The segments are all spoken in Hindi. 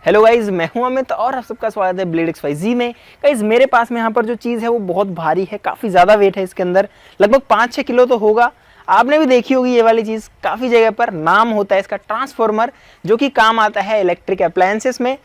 हेलो गाइज, मैं हूं अमित और आप सबका स्वागत है ब्लेड XYZ में। गाइज मेरे पास में यहाँ पर जो चीज़ है वो बहुत भारी है, काफ़ी ज़्यादा वेट है इसके अंदर, लगभग 5-6 किलो तो होगा। आपने भी देखी होगी ये वाली चीज़ काफ़ी जगह पर। नाम होता है इसका ट्रांसफार्मर, जो कि काम आता है इलेक्ट्रिक अप्लायंसेस में।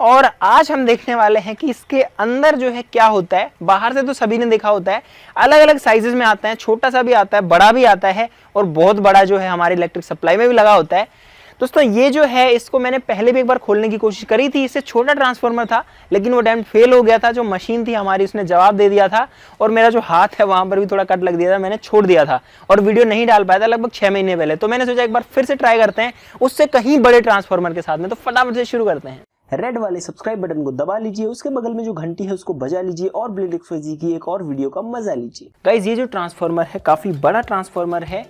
और आज हम देखने वाले हैं कि इसके अंदर जो है क्या होता है। बाहर से तो सभी ने देखा होता है, अलग अलग साइजेस में आता है, छोटा सा भी आता है, बड़ा भी आता है और बहुत बड़ा जो है हमारे इलेक्ट्रिक सप्लाई में भी लगा होता है। दोस्तों ये जो है इसको मैंने पहले भी एक बार खोलने की कोशिश करी थी। इससे छोटा ट्रांसफार्मर था लेकिन वो टाइम फेल हो गया था। जो मशीन थी हमारी उसने जवाब दे दिया था और मेरा जो हाथ है वहां पर भी थोड़ा कट लग दिया था, मैंने छोड़ दिया था और वीडियो नहीं डाल पाया था लगभग 6 महीने पहले। तो मैंने सोचा एक बार फिर से ट्राई करते हैं उससे कहीं बड़े ट्रांसफार्मर के साथ में। तो फटाफट से शुरू करते हैं। रेड वाले सब्सक्राइब बटन को दबा लीजिए, उसके बगल में जो घंटी है उसको बजा लीजिए और ब्लेड XYZ की एक और वीडियो का मजा लीजिए। गाइस ये जो ट्रांसफार्मर है काफी बड़ा ट्रांसफार्मर है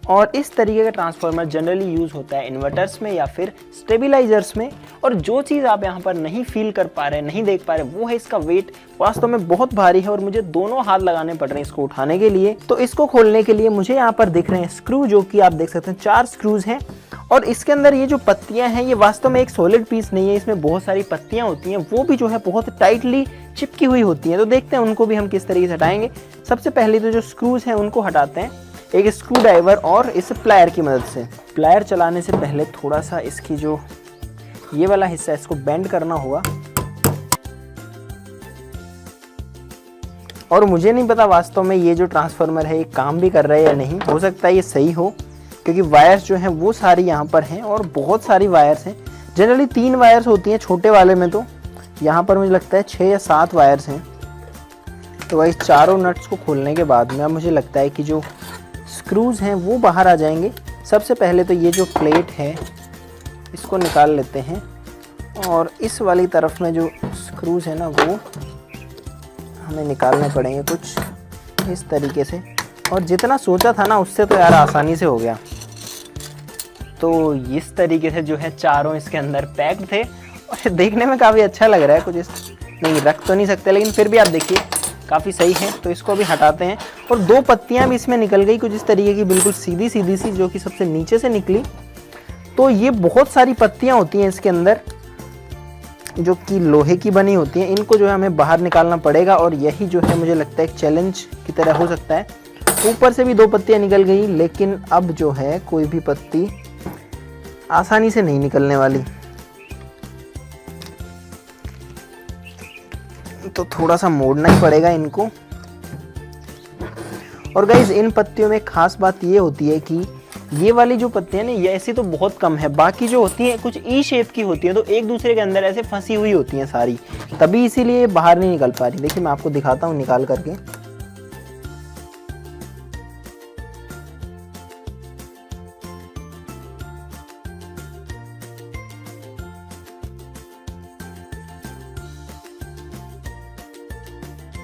और इस तरीके का ट्रांसफार्मर जनरली यूज होता है इन्वर्टर्स में या फिर स्टेबलाइजर्स में। और जो चीज़ आप यहाँ पर नहीं फील कर पा रहे, नहीं देख पा रहे, वो है इसका वेट। वास्तव में बहुत भारी है और मुझे दोनों हाथ लगाने पड़ रहे हैं इसको उठाने के लिए। तो इसको खोलने के लिए मुझे यहाँ पर दिख रहे हैं स्क्रू, जो कि आप देख सकते हैं 4 स्क्रूज हैं। और इसके अंदर ये जो पत्तियां हैं ये वास्तव में एक सॉलिड पीस नहीं है, इसमें बहुत सारी पत्तियां होती हैं, वो भी जो है बहुत टाइटली चिपकी हुई होती हैं। तो देखते हैं उनको भी हम किस तरीके से हटाएंगे। सबसे पहले तो जो स्क्रूज हैं उनको हटाते हैं एक स्क्रू ड्राइवर और इस प्लायर की मदद से। प्लायर चलाने से पहले थोड़ा सा इसकी जो ये वाला हिस्सा है इसको बेंड करना होगा। और मुझे नहीं पता वास्तव में ये जो ट्रांसफार्मर है ये काम भी कर रहा है या नहीं। हो सकता है ये सही हो क्योंकि वायर्स जो हैं वो सारी यहाँ पर हैं और बहुत सारी वायर्स हैं। जनरली 3 वायर्स होती हैं छोटे वाले में, तो यहाँ पर मुझे लगता है 6 या 7 वायर्स हैं। तो भाई चारों नट्स को खोलने के बाद में अब मुझे लगता है कि जो स्क्रूज हैं वो बाहर आ जाएंगे। सबसे पहले तो ये जो प्लेट है इसको निकाल लेते हैं और इस वाली तरफ में जो स्क्रूज है ना वो हमें निकालने पड़ेंगे कुछ इस तरीके से। और जितना सोचा था ना उससे तो यार आसानी से हो गया। तो इस तरीके से जो है चारों इसके अंदर पैक्ड थे और देखने में काफ़ी अच्छा लग रहा है। कुछ इस नहीं रख तो नहीं सकते लेकिन फिर भी आप देखिए काफ़ी सही है। तो इसको भी हटाते हैं और 2 पत्तियां भी इसमें निकल गई कुछ इस तरीके की, बिल्कुल सीधी सीधी सी, जो कि सबसे नीचे से निकली। तो ये बहुत सारी पत्तियां होती हैं इसके अंदर जो कि लोहे की बनी होती हैं। इनको जो है हमें बाहर निकालना पड़ेगा और यही जो है मुझे लगता है एक चैलेंज की तरह हो सकता है। ऊपर से भी 2 पत्तियां निकल गई लेकिन अब जो है कोई भी पत्ती आसानी से नहीं निकलने वाली। तो थोड़ा सा मोड़ना ही पड़ेगा इनको। और गाइज इन पत्तियों में खास बात ये होती है कि ये वाली जो पत्तियां ना ये ऐसी तो बहुत कम है, बाकी जो होती हैं कुछ ई शेप की होती है, तो एक दूसरे के अंदर ऐसे फंसी हुई होती हैं सारी, तभी इसीलिए बाहर नहीं निकल पा रही। देखिए मैं आपको दिखाता हूँ निकाल करके।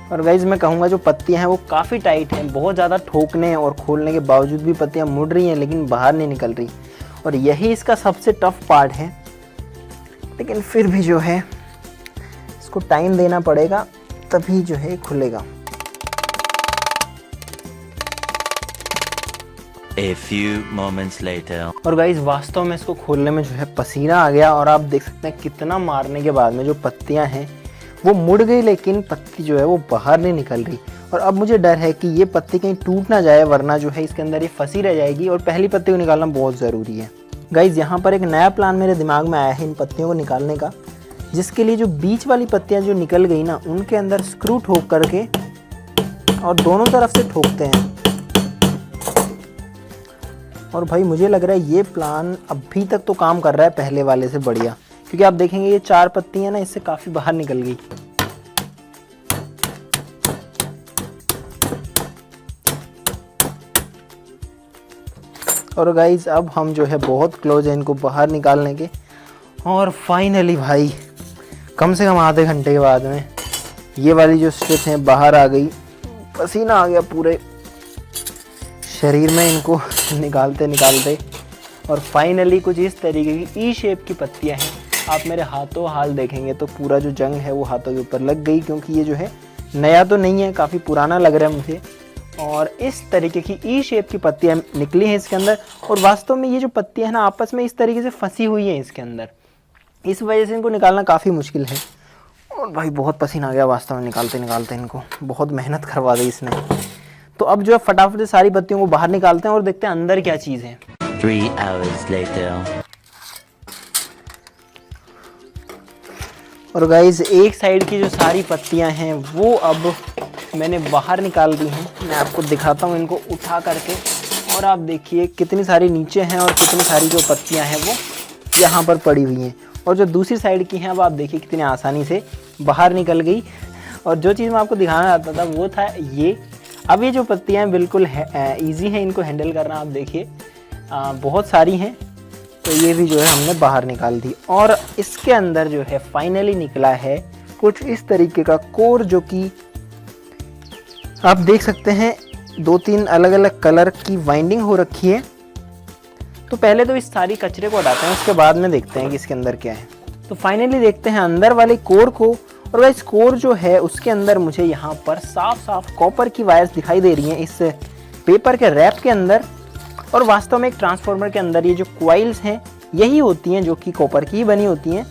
और गाइज मैं कहूँगा जो पत्तियां हैं वो काफ़ी टाइट हैं, बहुत ज़्यादा ठोकने और खोलने के बावजूद भी पत्तियां मुड़ रही हैं लेकिन बाहर नहीं निकल रही। और यही इसका सबसे टफ पार्ट है, लेकिन फिर भी जो है इसको टाइम देना पड़ेगा तभी जो है खुलेगा। A few moments later. और गाइज वास्तव में इसको खोलने में जो है पसीना आ गया और आप देख सकते हैं कितना मारने के बाद में जो पत्तियां हैं वो मुड़ गई लेकिन पत्ती जो है वो बाहर नहीं निकल रही। और अब मुझे डर है कि ये पत्ती कहीं टूट ना जाए, वरना जो है इसके अंदर ये फंसी रह जाएगी और पहली पत्ती को निकालना बहुत ज़रूरी है। गाइज यहाँ पर एक नया प्लान मेरे दिमाग में आया है इन पत्तियों को निकालने का, जिसके लिए जो बीच वाली पत्तियाँ जो निकल गई ना उनके अंदर स्क्रू ठोक करके और दोनों तरफ से ठोकते हैं। और भाई मुझे लग रहा है ये प्लान अभी तक तो काम कर रहा है पहले वाले से बढ़िया, क्योंकि आप देखेंगे ये 4 पत्तियां ना इससे काफी बाहर निकल गई। और गाइज अब हम जो है बहुत क्लोज है इनको बाहर निकालने के। और फाइनली भाई कम से कम आधे घंटे के बाद में ये वाली जो स्ट्रिप है बाहर आ गई। पसीना आ गया पूरे शरीर में इनको निकालते निकालते। और फाइनली कुछ इस तरीके की ई शेप की पत्तियां हैं। आप मेरे हाथों हाल देखेंगे तो पूरा जो जंग है वो हाथों के ऊपर लग गई, क्योंकि ये जो है नया तो नहीं है, काफ़ी पुराना लग रहा है मुझे। और इस तरीके की ई शेप की पत्तियां निकली हैं इसके अंदर। और वास्तव में ये जो पत्तियां हैं ना आपस में इस तरीके से फंसी हुई हैं इसके अंदर। इस वजह से इनको निकालना काफ़ी मुश्किल है। और भाई बहुत पसीना आ गया वास्तव में निकालते निकालते इनको, बहुत मेहनत करवा दी इसने। तो अब जो है फटाफट से सारी पत्तियों को बाहर निकालते हैं और देखते हैं अंदर क्या चीज़ है। 3 hours later. और गाइज एक साइड की जो सारी पत्तियां हैं वो अब मैंने बाहर निकाल दी हैं। मैं आपको दिखाता हूँ इनको उठा करके, और आप देखिए कितनी सारी नीचे हैं और कितनी सारी जो पत्तियां हैं वो यहाँ पर पड़ी हुई हैं। और जो दूसरी साइड की हैं अब आप देखिए कितनी आसानी से बाहर निकल गई। और जो चीज़ मैं आपको दिखाना चाहता था वो था ये। अब ये जो पत्तियां हैं बिल्कुल ईजी हैं इनको हैंडल करना। आप देखिए बहुत सारी हैं, तो ये भी जो है हमने बाहर निकाल दी। और इसके अंदर जो है फाइनली निकला है कुछ इस तरीके का कोर, जो कि आप देख सकते हैं 2-3 अलग अलग कलर की वाइंडिंग हो रखी है। तो पहले तो इस सारी कचरे को हटाते हैं, उसके बाद में देखते हैं कि इसके अंदर क्या है। तो फाइनली देखते हैं अंदर वाले कोर को। और वह कोर जो है उसके अंदर मुझे यहाँ पर साफ साफ कॉपर की वायर्स दिखाई दे रही हैं इस पेपर के रैप के अंदर। और वास्तव में एक ट्रांसफार्मर के अंदर ये जो क्वाइल्स हैं यही होती हैं जो कि कॉपर की ही बनी होती हैं।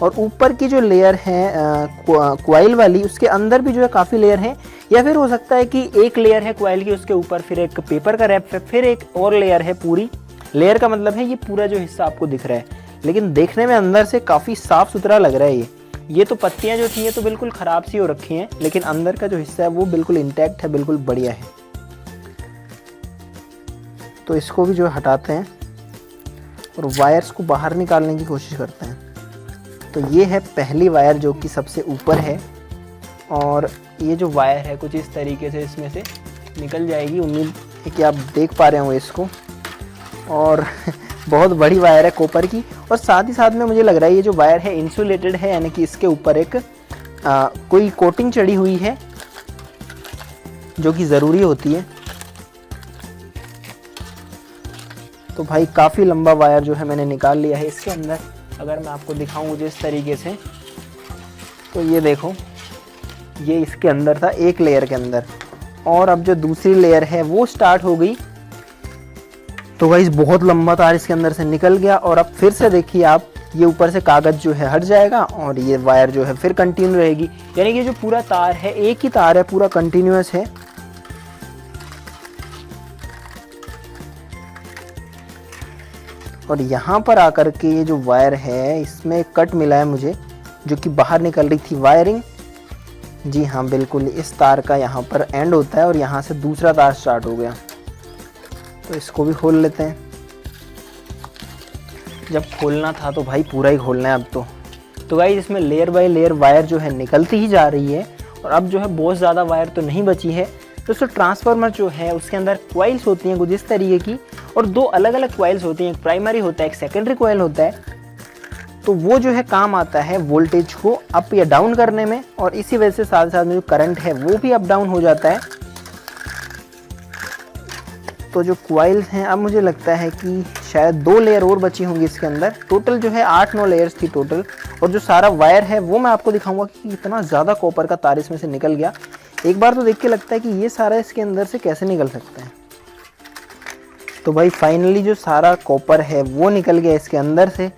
और ऊपर की जो लेयर है क्वाइल वाली, उसके अंदर भी जो है काफ़ी लेयर है। या फिर हो सकता है कि एक लेयर है क्वाइल की, उसके ऊपर फिर एक पेपर का रैप है, फिर एक और लेयर है। पूरी लेयर का मतलब है ये पूरा जो हिस्सा आपको दिख रहा है, लेकिन देखने में अंदर से काफ़ी साफ़ सुथरा लग रहा है। ये तो पत्तियाँ जो थी ये तो बिल्कुल ख़राब सी हो रखी हैं, लेकिन अंदर का जो हिस्सा है वो बिल्कुल इंटैक्ट है, बिल्कुल बढ़िया है। तो इसको भी जो हटाते हैं और वायर्स को बाहर निकालने की कोशिश करते हैं। तो ये है पहली वायर जो कि सबसे ऊपर है, और ये जो वायर है कुछ इस तरीके से इसमें से निकल जाएगी। उम्मीद है कि आप देख पा रहे हो इसको। और बहुत बड़ी वायर है कॉपर की। और साथ ही साथ में मुझे लग रहा है ये जो वायर है इंसुलेटेड है, यानी कि इसके ऊपर एक कोई कोटिंग चढ़ी हुई है जो कि ज़रूरी होती है। तो भाई काफ़ी लंबा वायर जो है मैंने निकाल लिया है इसके अंदर। अगर मैं आपको दिखाऊं जिस तरीके से, तो ये देखो ये इसके अंदर था एक लेयर के अंदर, और अब जो दूसरी लेयर है वो स्टार्ट हो गई। तो गाइस बहुत लंबा तार इसके अंदर से निकल गया। और अब फिर से देखिए आप, ये ऊपर से कागज़ जो है हट जाएगा और ये वायर जो है फिर कंटिन्यू रहेगी। यानी कि जो पूरा तार है एक ही तार है, पूरा कंटिन्यूअस है। और यहाँ पर आकर के ये जो वायर है इसमें कट मिला है मुझे, जो कि बाहर निकल रही थी वायरिंग। जी हाँ बिल्कुल, इस तार का यहाँ पर एंड होता है और यहाँ से दूसरा तार स्टार्ट हो गया। तो इसको भी खोल लेते हैं। जब खोलना था तो भाई पूरा ही खोलना है अब तो गाइस इसमें लेयर बाय लेयर वायर जो है निकलती ही जा रही है। और अब जो है बहुत ज़्यादा वायर तो नहीं बची है। दोस्तों ट्रांसफार्मर जो है उसके अंदर क्वाइल्स होती हैं कुछ इस तरीके की, और 2 अलग अलग क्वाइल्स होती हैं, एक प्राइमरी होता है एक सेकेंडरी क्वाइल होता है। तो वो जो है काम आता है वोल्टेज को अप या डाउन करने में, और इसी वजह से साथ साथ में जो करंट है वो भी अप डाउन हो जाता है। तो जो क्वाइल्स हैं अब मुझे लगता है कि शायद 2 लेयर और बची होंगी इसके अंदर। टोटल जो है 8-9 लेयर्स थी टोटल। और जो सारा वायर है वो मैं आपको दिखाऊंगा कि इतना ज़्यादा कॉपर का तार इसमें से निकल गया। एक बार तो देख के लगता है कि ये सारा इसके अंदर से कैसे निकल सकता है। तो भाई फाइनली जो सारा कॉपर है वो निकल गया इसके अंदर से,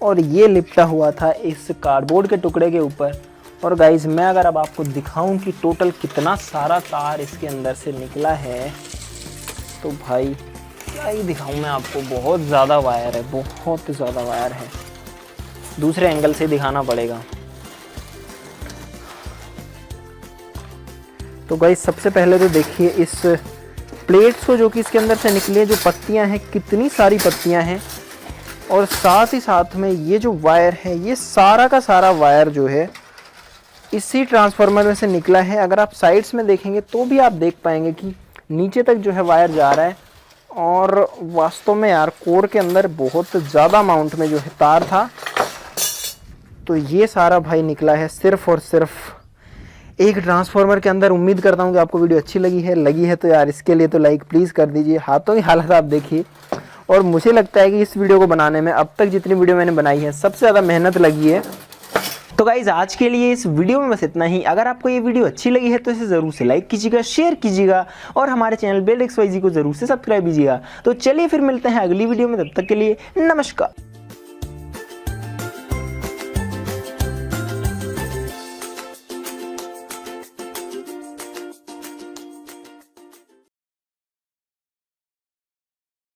और ये लिपटा हुआ था इस कार्डबोर्ड के टुकड़े के ऊपर। और गाइज मैं अगर अब आपको दिखाऊं कि टोटल कितना सारा तार इसके अंदर से निकला है, तो भाई क्या ही दिखाऊं मैं आपको, बहुत ज़्यादा वायर है, बहुत ज़्यादा वायर है। दूसरे एंगल से दिखाना पड़ेगा। तो गाइज सबसे पहले तो देखिए इस प्लेट्स को जो कि इसके अंदर से निकली है, जो पत्तियां हैं कितनी सारी पत्तियां हैं। और साथ ही साथ में ये जो वायर है ये सारा का सारा वायर जो है इसी ट्रांसफार्मर में से निकला है। अगर आप साइड्स में देखेंगे तो भी आप देख पाएंगे कि नीचे तक जो है वायर जा रहा है। और वास्तव में यार कोर के अंदर बहुत ज़्यादा अमाउंट में जो है तार था। तो ये सारा भाई निकला है सिर्फ और सिर्फ एक ट्रांसफार्मर के अंदर। उम्मीद करता हूँ कि आपको वीडियो अच्छी लगी है तो यार इसके लिए तो लाइक प्लीज़ कर दीजिए। हाथों की हालत आप देखिए। और मुझे लगता है कि इस वीडियो को बनाने में अब तक जितनी वीडियो मैंने बनाई है सबसे ज़्यादा मेहनत लगी है। तो गाइज आज के लिए इस वीडियो में बस इतना ही। अगर आपको ये वीडियो अच्छी लगी है तो इसे ज़रूर से लाइक कीजिएगा, शेयर कीजिएगा, और हमारे चैनल BuildXYZ को ज़रूर से सब्सक्राइब कीजिएगा। तो चलिए फिर मिलते हैं अगली वीडियो में, तब तक के लिए नमस्कार।